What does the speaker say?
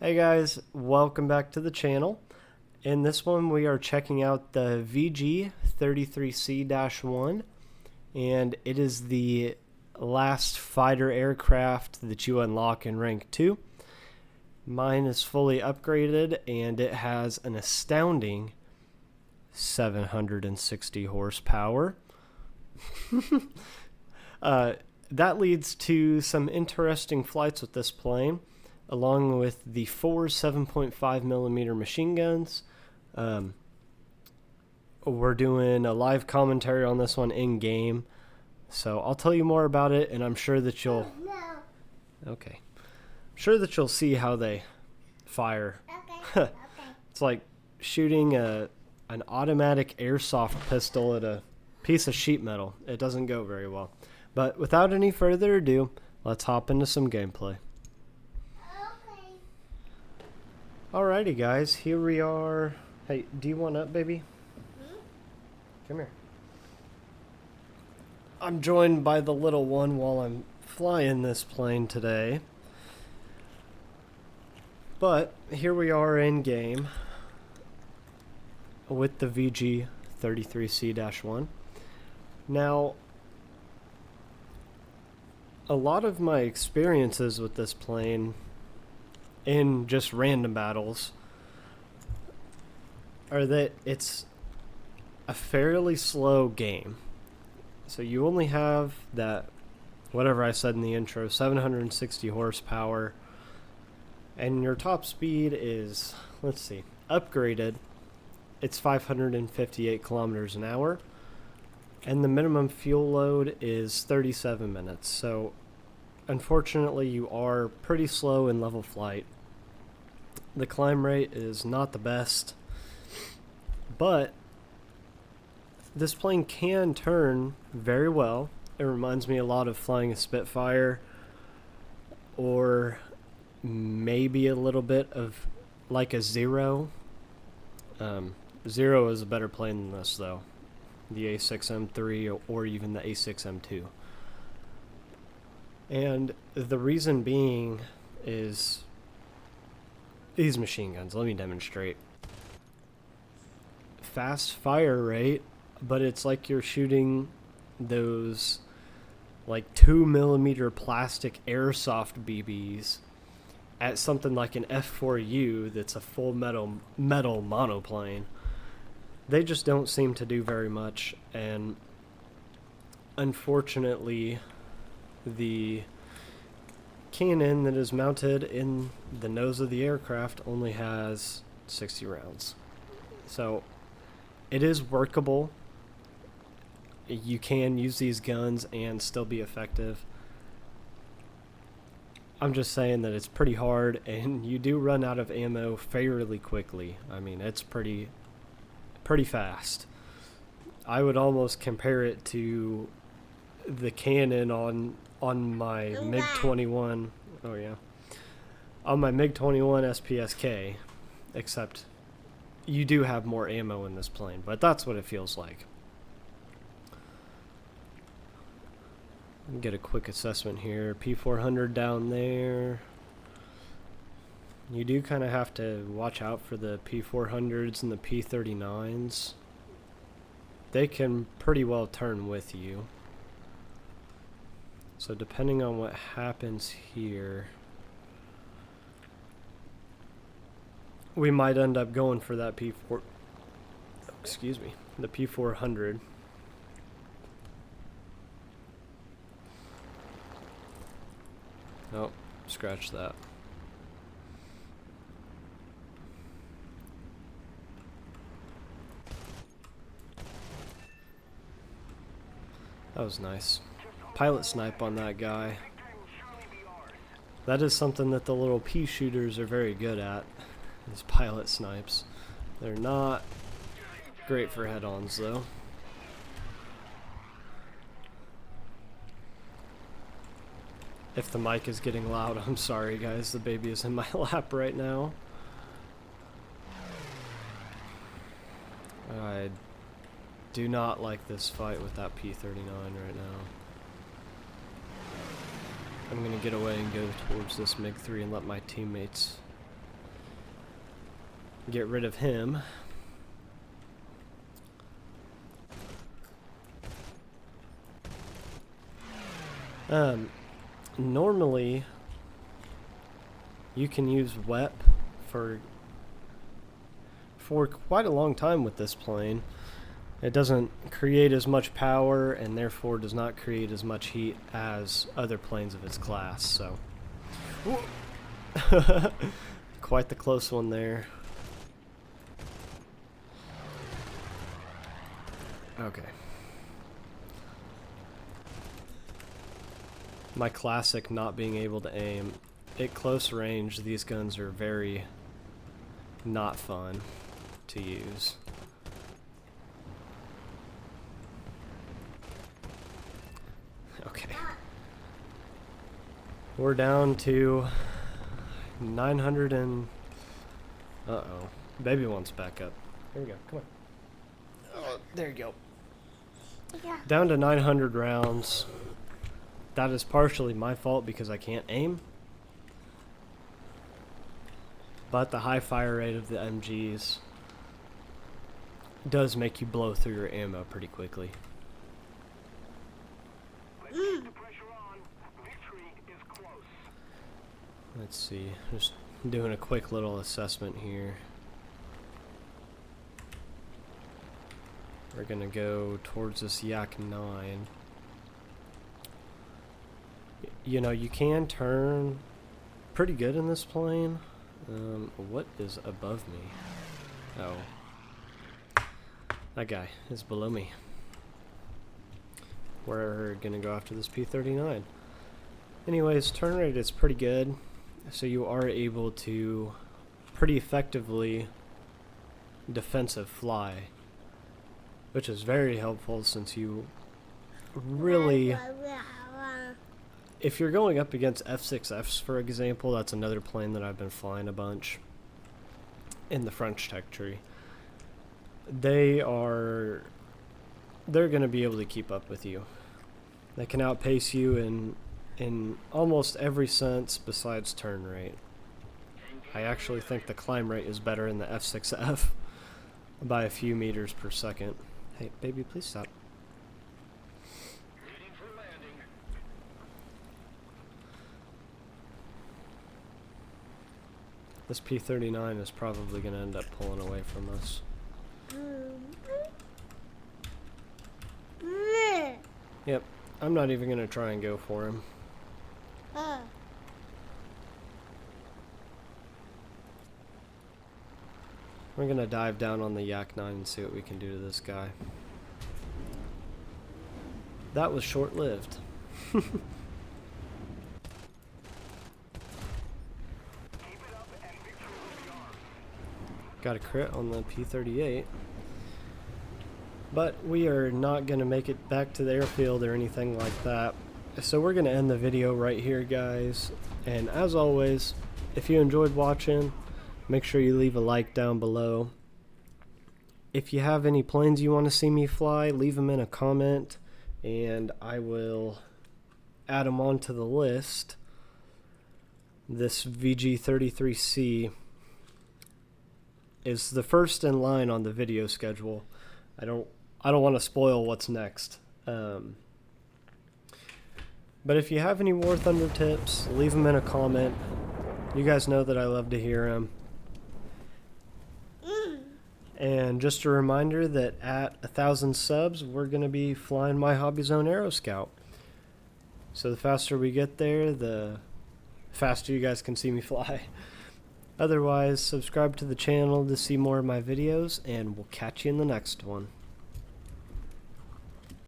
Hey guys, welcome back to the channel. In this one we are checking out the VG33C-1, and it is the last fighter aircraft that you unlock in rank 2. Mine is fully upgraded and it has an astounding 760 horsepower. That leads to some interesting flights with this plane, along with the 4 7.5mm machine guns. We're doing a live commentary on this one in game, so I'll tell you more about it, and I'm sure that you'll okay. I'm sure that you'll see how they fire. Okay. It's like shooting an automatic airsoft pistol at a piece of sheet metal. It doesn't go very well. But without any further ado, let's hop into some gameplay. Okay. Alrighty guys, here we are. Hey, do you want up, baby? Come here. I'm joined by the little one while I'm flying this plane today. But here we are in game with the VG33C-1. Now, a lot of my experiences with this plane in just random battles are that it's a fairly slow game. So you only have that, whatever I said in the intro, 760 horsepower, and your top speed is, let's see, upgraded, it's 558 kilometers an hour, and the minimum fuel load is 37 minutes. So unfortunately you are pretty slow in level flight. The climb rate is not the best, but this plane can turn very well. It reminds me a lot of flying a Spitfire, or maybe a little bit of like a Zero. Zero is a better plane than this though. The A6M3 or even the A6M2. And the reason being is these machine guns. Let me demonstrate. Fast fire rate, but it's like you're shooting those like 2mm plastic airsoft BBs at something like an F4U that's a full metal monoplane. They just don't seem to do very much, and unfortunately the cannon that is mounted in the nose of the aircraft only has 60 rounds. So it is workable. You can use these guns and still be effective. I'm just saying that it's pretty hard, and you do run out of ammo fairly quickly. I mean, it's pretty fast. I would almost compare it to the cannon on my MiG-21. Oh yeah, on my MiG-21 SPSK, except you do have more ammo in this plane, but that's what it feels like. Get a quick assessment here. P400 down there. You do kind of have to watch out for the P400s and the P39s. They can pretty well turn with you. So depending on what happens here, we might end up going for that the P400. Oh, scratch that. That was nice. Pilot snipe on that guy. That is something that the little pea shooters are very good at, is pilot snipes. They're not great for head-ons though. If the mic is getting loud, I'm sorry guys, the baby is in my lap right now. I do not like this fight with that P39 right now. I'm gonna get away and go towards this MiG-3 and let my teammates get rid of him. Normally you can use WEP for quite a long time with this plane. It doesn't create as much power and therefore does not create as much heat as other planes of its class, so quite the close one there. Okay. My classic not being able to aim. At close range, these guns are very not fun to use. Okay. We're down to 900 and... Uh-oh. Baby wants back up. Here we go. Come on. Oh, there you go. Yeah. Down to 900 rounds. That is partially my fault because I can't aim. But the high fire rate of the MGs does make you blow through your ammo pretty quickly. Let's see, just doing a quick little assessment here. We're gonna go towards this Yak 9. You know, you can turn pretty good in this plane. What is above me? Oh. That guy is below me. We're gonna go after this P-39. Anyways, turn rate is pretty good. So you are able to pretty effectively defensive fly, which is very helpful since you really, if you're going up against F-6Fs, for example, that's another plane that I've been flying a bunch in the French tech tree. They're going to be able to keep up with you. They can outpace you in almost every sense besides turn rate. I actually think the climb rate is better in the F6F by a few meters per second. Hey, baby, please stop. This P-39 is probably going to end up pulling away from us. Yep, I'm not even going to try and go for him. We're going to dive down on the Yak 9 and see what we can do to this guy. That was short-lived. Got a crit on the P-38. But we are not going to make it back to the airfield or anything like that. So we're going to end the video right here, guys. And as always, if you enjoyed watching, make sure you leave a like down below. If you have any planes you want to see me fly, leave them in a comment, and I will add them onto the list. This VG.33C is the first in line on the video schedule. I don't want to spoil what's next. But if you have any Warthunder tips, leave them in a comment. You guys know that I love to hear them. And just a reminder that at 1,000 subs, we're going to be flying my Hobby Zone Aero Scout. So the faster we get there, the faster you guys can see me fly. Otherwise, subscribe to the channel to see more of my videos, and we'll catch you in the next one.